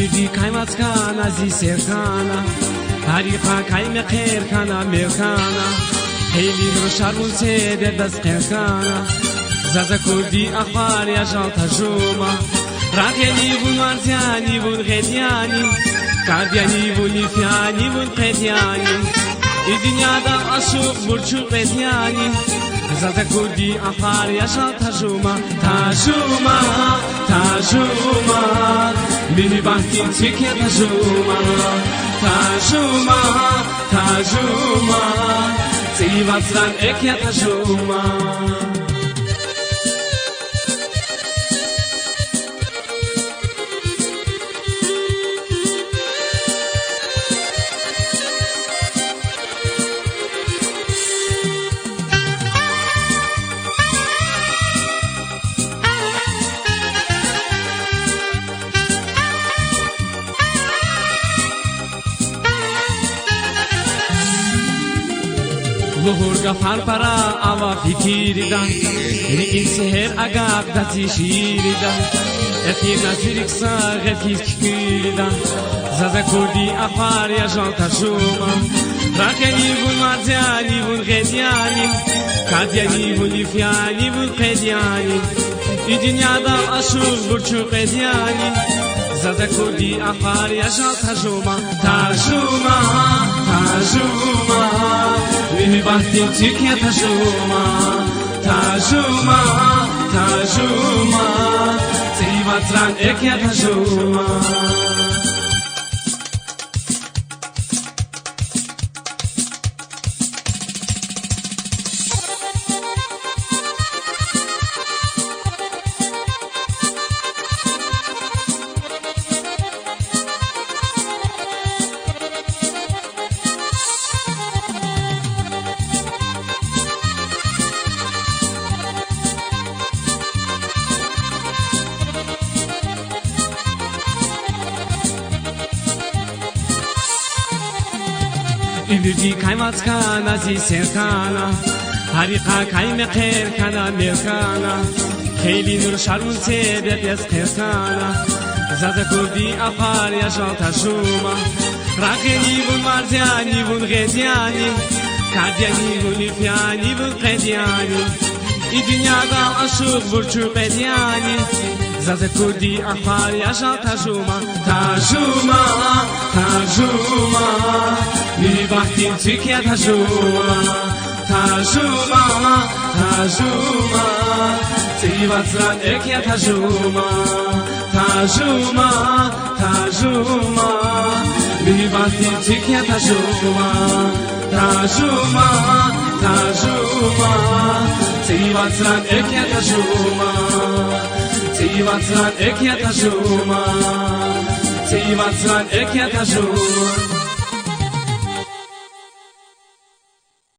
إنجي كايمات كان عزيز سيركانا هاريقا كايم خير كان ميركانا حيلي نرشار ونسيد دس قيركانا زازا كردي أخبار يا جالتا جوما راكيني بون مارزياني بون غيدياني كاردياني بون ليفياني بون قيدياني الدنيا دا أشوق برشو قيدياني زازا كردي أخبار يا جالتا جوما تاجوما تاجوما بيبي بحكي تيكي تاجوما تاجوما تاجوما سيبات ران إكيا تاجوما ظهور قفار برا أوا فكير دا رئين سهر أقاب داتي شير دا اتي نازيرك ساغ اتي كير دا زازا كردي أفار يا جالتا جوما راكني بون مارزياني بون غيدياني كادياني بون ليفياني بون قيدياني الدنيا دا أشوق برشو قيدياني زازا كردي أفار يا جالتا جوما تاجوما تاجوما بيبي بحكي تيكي تاجوما تاجوما تاجوما سيبات ران إكيا تاجوما إنجي كايمات كان عزيز سيركانا هاريقا كايم خير كان ميركانا خيلي نور شارون سيدت يسقيركانا زازا كردي أفار يا جالتا جوما راكيني بون مارزياني بون غيدياني كادياني بون ليفياني بون قيدياني الدنيا دا أشوق برشو قيدياني زازا كردي أفار يا جالتا جوما تاجوما تاجوما بيبي بحكي تيكي تاجوما تاجوما تاجوما سيبات ران إكيا تاجوما تاجوما تاجوما بيبي بحكي تيكي تاجوما تاجوما تاجوما سيبات ران إكيا تاجوما سيبات ران إكيا تاجوما سيبات ران إكيا تاجوما